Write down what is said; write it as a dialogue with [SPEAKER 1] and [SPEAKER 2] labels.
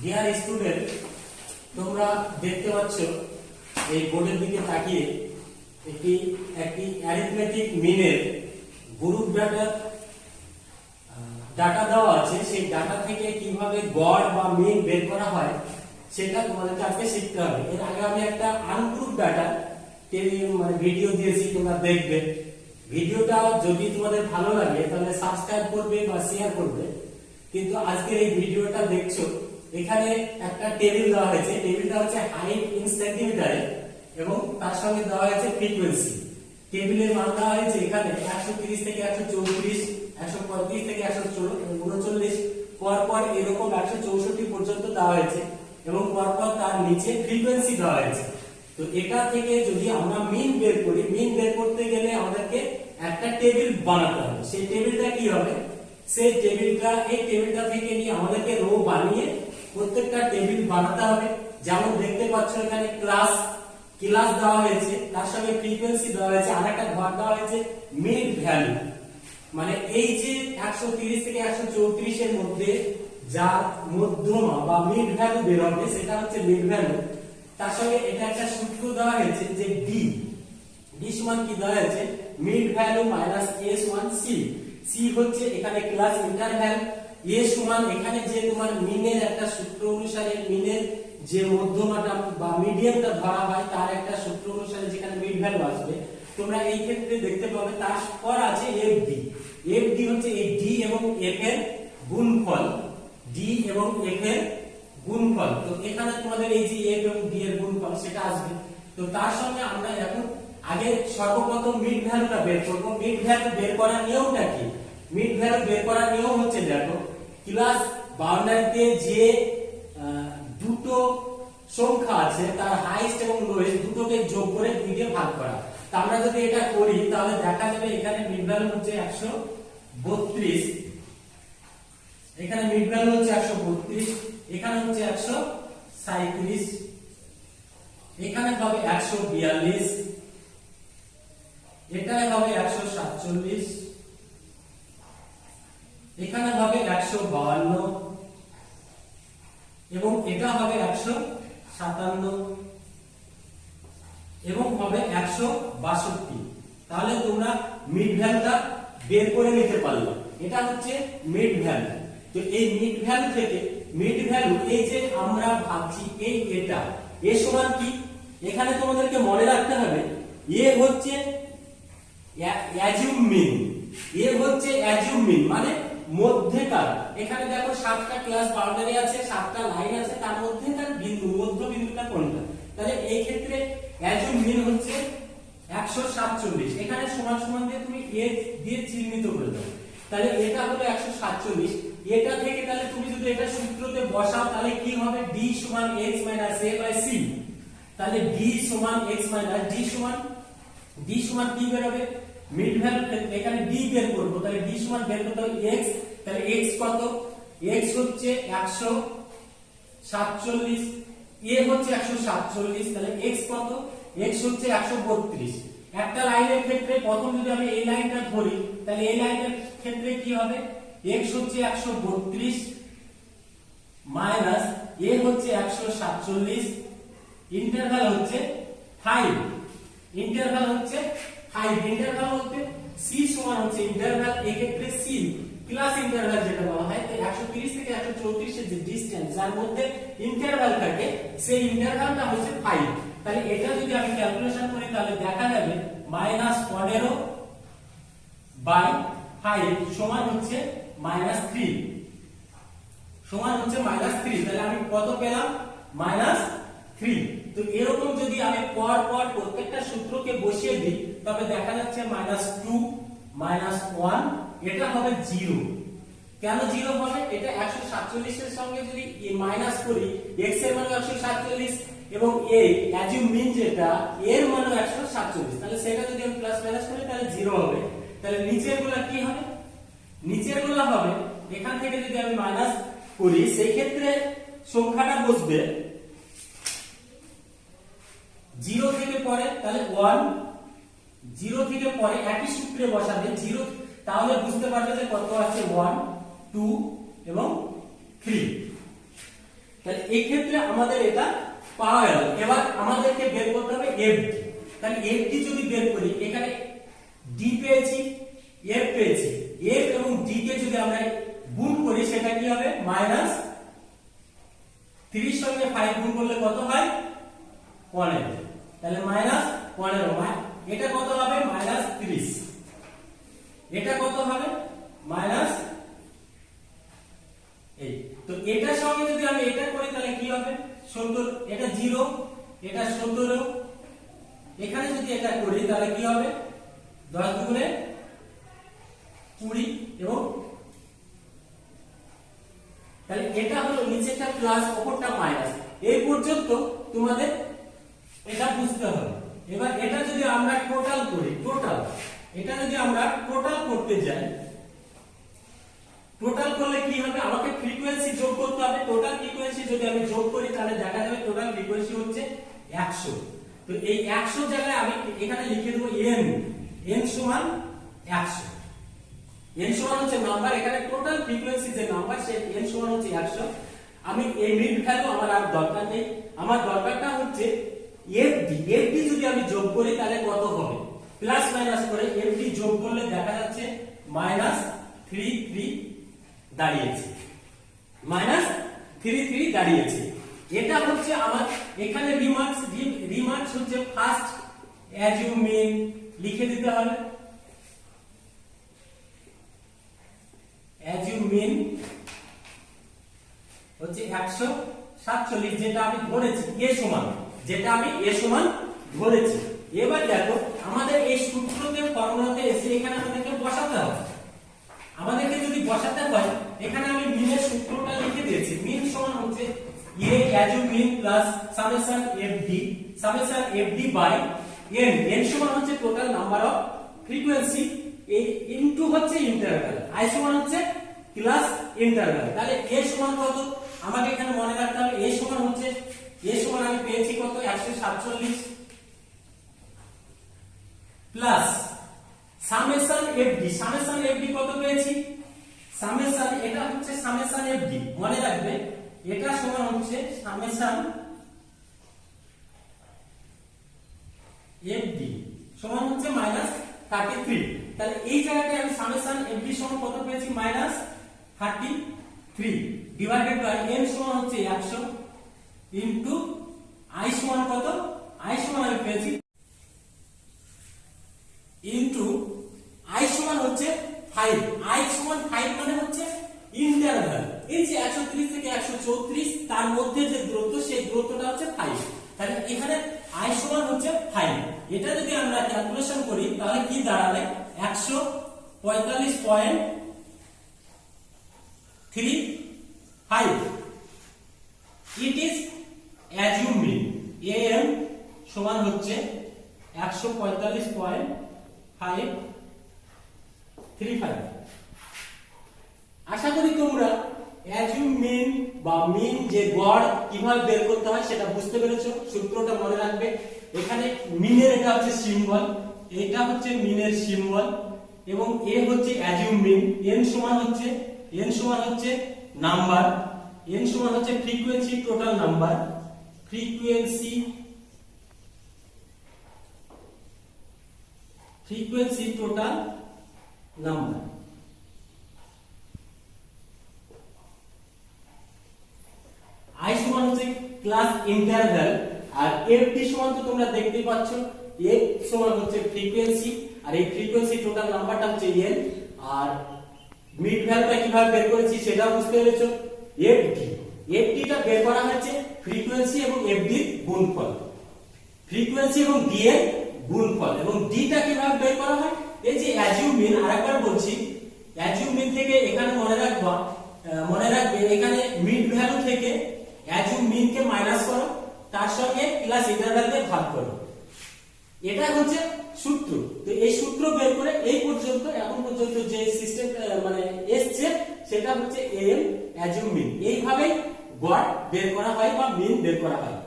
[SPEAKER 1] Dear student, তোমরা দেখতে পাচ্ছ এই বোর্ডের দিকে তাকিয়ে একটি অ্যারিথমেটিক মিনের গ্রুপ ডাটা দেওয়া আছে। সেই ডাটা থেকে কিভাবে গড় বা মিন বের করা হয় সেটা তোমাদেরকে আজকে শিখতে হবে। এর আগে আমি একটা আনগ্রুপ ডাটা ভিডিও দিয়েছি, তোমরা দেখবে। ভিডিওটা যদি তোমাদের ভালো লাগে তাহলে সাবস্ক্রাইব করবে বা শেয়ার করবে। কিন্তু আজকে এই ভিডিওটা দেখছো, এখানে একটা টেবিল দেওয়া হয়েছে। টেবিলটা হচ্ছে হাইট ইন সেন্টিমিটারে এবং তার সঙ্গে দেওয়া হয়েছে ফ্রিকোয়েন্সি। টেবিলের মান দেওয়া হয়েছে এখানে 130 থেকে 134, 135 থেকে 139, পরপর এরকম 164 পর্যন্ত দেওয়া হয়েছে এবং পরপর তার নিচে ফ্রিকোয়েন্সি দেওয়া হয়েছে। তো এটা থেকে যদি আমরা মিন বের করি, মিন বের করতে গেলে আমাদেরকে একটা টেবিল বানাতে হবে। সেই টেবিলটা কি হবে? সেই টেবিলটা, এই টেবিলটা থেকে নিয়ে আমাদেরকে রো বানিয়ে প্রত্যেকটা টেবিল বানাতে হবে। যেমন দেখতে পাচ্ছ এখানে ক্লাস দেওয়া হয়েছে, তার সঙ্গে ফ্রিকোয়েন্সি দেওয়া হয়েছে, আর একটা ঘর দেওয়া হয়েছে মিড ভ্যালু। মানে এই যে 130 থেকে 134 এর মধ্যে যা মধ্যমা বা মিড ভ্যালু বের হবে সেটা হচ্ছে মিড ভ্যালু। তার সঙ্গে এটা একটা সূত্র দেওয়া হয়েছে যে ডি সমান কি দেওয়া হয়েছে? মিড ভ্যালু মাইনাস এ সমান সি। সি হচ্ছে এখানে ক্লাস ইন্টারভ্যাল, এ সমান এখানে যে তোমার মিনের একটা সূত্র অনুসারে মিনের যে মধ্যমাটা বা মিডিয়ানটা ধরা হয় তার একটা সূত্র অনুসারে যেখানে মিড ভ্যালু আসবে, তোমরা এই ক্ষেত্রে দেখতে পাবে। তারপর আছে এফডি। এফডি হচ্ছে এই ডি এবং এফ এর গুণফল, ডি এবং এফ এর গুণফল। তো এখানে তোমাদের এই যে এফ এবং ডি এর গুণফল সেটা আসবে। তো তার সঙ্গে আমরা এখন আগে সর্বপ্রথম মিড ভ্যালুটা বের করব। মিড ভ্যালু বের করার নিয়মটা কি? মিড ভ্যালু বের করার নিয়ম হচ্ছে, দেখো, ক্লাস বাউন্ডারিতে যে দুটো সংখ্যা আছে তার হাইয়েস্ট এবং লোয়েস্ট দুটোকে যোগ করে 2 দিয়ে ভাগ করা। তা আমরা যদি এটা করি তাহলে দেখা যাবে এখানে মিড ভ্যালু হচ্ছে 132, এখানে মিড ভ্যালু হচ্ছে 132, এখানে হচ্ছে 137, এখানে হবে 142, এখানে হবে 147, এখানে হবে 152 এবং এটা হবে 157 এবং হবে 162। তাহলে তোমরা মিড ভ্যালুটা বের করে নিতে পারলে। এটা হচ্ছে মিড ভ্যালু। তো এই মিড ভ্যালু থেকে মিড ভ্যালু এই যে আমরা ভাবছি এই এটা এ সমান কি? এখানে তোমাদেরকে মনে রাখতে হবে এ হচ্ছে অ্যাজিউম মিন। এ হচ্ছে অ্যাজিউম মিন মানে মধ্যেকার। এখানে দেখো 7টা ক্লাস বাউন্ডারি আছে, 7টা লাইন আছে, তার মধ্যেকার বিন্দু, মধ্য বিন্দুটা কোনটা? তাহলে এই ক্ষেত্রে অ্যাজিউম মিন হচ্ছে 147। এখানে সমান সমান দিয়ে তুমি এ দিয়ে চিহ্নিত করে দাও। তাহলে এটা হলো 147। এটা থেকে তাহলে তুমি যদি এটা সূত্রতে বসাও তাহলে কি হবে? d সমান x minus a by c। তাহলে d সমান x মাইনাস d সমান কি বের হবে? মিড ভ্যালু এখানে d বের করব, তাহলে d সমান বের করতে হবে x। তাহলে x কত? x হচ্ছে 147, a হচ্ছে 147, তাহলে x কত? x হচ্ছে 132। একটা লাইনের ক্ষেত্রে প্রথম যদি আমি এই লাইনটা ধরি তাহলে এই লাইনের ক্ষেত্রে কি হবে? x হচ্ছে 132 মাইনাস a হচ্ছে 147, ইন্টারভাল হচ্ছে 5, ইন্টারভাল হচ্ছে 5, ইন্টারভাল বলতে c সমান হচ্ছে ইন্টারভাল, এই ক্ষেত্রে c ক্লাস ইন্টারভাল যেটা বলা হয়। তাই 130 থেকে 134 এর যে ডিসটেন্স যার মধ্যে ইন্টারভাল থাকে সেই ইন্টারভালটা হচ্ছে 5। তাহলে এটা যদি আমি ক্যালকুলেশন করি তাহলে দেখা যাবে -15/5 সমান হচ্ছে -3, সমান হচ্ছে -3। তাহলে আমি কত পেলাম? -3। তো এরকম যদি আমি পর পর প্রত্যেকটা সূত্রকে বসিয়ে দিই তবে দেখা যাচ্ছে -2, -1, এটা হবে 0। কেন 0 হবে? এটা 147 এর সঙ্গে যদি মাইনাস করি, x এর মান 147 এবং a অ্যাজিউম মিন যেটা এর মান 147, তাহলে সেটা যদি আমি প্লাস মাইনাস করি তাহলে 0 হবে। তাহলে নিচের গুলা কি হবে? নিচের গুলা হবে এখান থেকে যদি আমি মাইনাস করি সেই ক্ষেত্রে সংখ্যাটা বসবে 0 থেকে পরে, তাহলে 1, 0 থেকে পরে একই সূত্রে বসাবে 0, তাহলে বুঝতে পারবে যে কত আছে 1, 2 এবং 3। তাহলে এই ক্ষেত্রে আমাদের এটা পাওয়া গেল। এবার আমাদেরকে বের করতে হবে এফডি। তাহলে এফডি যদি বের করি, এখানে ডি পেয়েছি, এফ পেয়েছি, এফ এবং ডি কে যদি আমরা গুণ করি সেটা কি হবে মাইনাস 30 সঙ্গে 5 গুণ করলে কত হয় 15। তাহলে মাইনাস 15, এটা কত হবে মাইনাস 30, এটা কত হবে মাইনাস এই। তো এটার সঙ্গে যদি আমি এটা করি তাহলে কি হবে 70, এটা 0, এটা 17, এখানে যদি এটা করি তাহলে কি হবে 10 দুগুণে 20 এবং তাহলে এটা হলো নিচেরটা প্লাস উপরটা মাইনাস। এই পর্যন্ত তোমাদের এটা বুঝতে হবে। এবার এটা যদি আমরা টোটাল করি, এটা যদি আমরা টোটাল করতে যাই, টোটাল করলে কি হবে আমাকে ফ্রিকোয়েন্সি যোগ করতে হবে। টোটাল ফ্রিকোয়েন্সি যদি আমি যোগ করি তাহলে দেখা যাবে টোটাল ফ্রিকোয়েন্সি হচ্ছে 100। তো এই 100 জায়গায় আমি এখানে লিখে দেব n সমান 100। n সমান হচ্ছে নাম্বার, এখানে টোটাল ফ্রিকোয়েন্সি যে নাম্বার সে n সমান হচ্ছে 100। আমি এই মিড ভ্যালু আমার আর দরকার নেই, আমার দরকারটা হচ্ছে fd যদি আমি যোগ করি তাহলে কত হবে প্লাস মাইনাস করে fd যোগ করলে দেখা যাচ্ছে -33 দাঁড়িয়েছে, -33 দাঁড়িয়েছে। এটা হচ্ছে আমার এখানে রিমার্কস হচ্ছে ফার্স্ট অ্যাজিউম মিন লিখে দিতে হবে। অ্যাজিউম মিন হচ্ছে 147 যেটা আমি ধরেছি যেটা আমি a সমান ধরেছি। এবার দেখো আমাদের এই সূত্রতে ফর্মুলাতে এসে এখানে আমাদেরকে বসাতে হবে। আমাদেরকে যদি বসাতে হয় এখানে আমি মিনের সূত্রটা লিখে দিয়েছি। মিন সমান হচ্ছে a assume mean plus summation fd by n সমান হচ্ছে total number of frequency into হচ্ছে ইন্টারভাল, i সমান হচ্ছে প্লাস ইন্টারভাল। তাহলে a সমান কত আমাকে এখানে মনে রাখতে হবে। a সমান আমি পেয়েছি কত 147 প্লাস সামেশন fd কত পেয়েছি এটা হচ্ছে সামেশন fd, মনে রাখবে এটা সমান হচ্ছে সামেশন fd সমান হচ্ছে -33। তাহলে এই জায়গাটায় আমি সামেশন fd সমান কত পেয়েছি -33 ডিভাইডেড বাই n সমান হচ্ছে 100 ইনটু i সমান কত i সমান আমি পেয়েছি ইনটু i সমান হচ্ছে 5, i সমান 5 মানে হচ্ছে ইন্টারভাল। এই যে 130 থেকে 134 তার মধ্যে যে দূরত্ব সেই দূরত্বটা হচ্ছে 5। তাহলে এখানে i সমান হচ্ছে 5। এটা যদি আমরা ক্যালকুলেশন করি তাহলে কি দাঁড়াবে 145.35। It is assume mean am সমান হচ্ছে 145.535। আশা করি তোমরা অ্যাজিউম মিন বা মিন যে গড় কিভাবে বের করতে হয় সেটা বুঝতে পেরেছো। সূত্রটা মনে রাখবে। এখানে মিনের এটা হচ্ছে সিম্বল, এটা হচ্ছে মিনের সিম্বল এবং এ হচ্ছে অ্যাজিউম মিন। n সমান হচ্ছে নাম্বার, n সমান হচ্ছে frequency total number, frequency total number. i সমান হচ্ছে ক্লাস ইন্টারভাল আর fd সমান তো তোমরা দেখতেই পাচ্ছ f সমান হচ্ছে ফ্রিকোয়েন্সি আর এই ফ্রিকোয়েন্সি টোটাল নাম্বারটা হচ্ছে n। আর মিড ভ্যালুটা কিভাবে বের করেছি সেটা বুঝতে পেরেছো। fd টা বের করা হচ্ছে ফ্রিকোয়েন্সি এবং fd এর গুণফল, ফ্রিকোয়েন্সি এবং d এর গুণফল। এবং d টা কিভাবে বের করা হয় এই যে অ্যাজিউম মিন, আরেকবার বলছি অ্যাজিউম মিন থেকে এখানে মনে রাখবে এখানে মিড ভ্যালু থেকে অ্যাজিউম মিন কে মাইনাস করো, তার সঙ্গে প্লাস ইন্টারভাল দিয়ে ভাগ করো, এটা হচ্ছে সূত্র। তো এই সূত্র বের করে এই পর্যন্ত এখন পর্যন্ত যে সিস্টেম মানে এসছে সেটা হচ্ছে am অ্যাজিউম মিন। এইভাবে গড় বের করা হয় বা মিন বের করা হয়।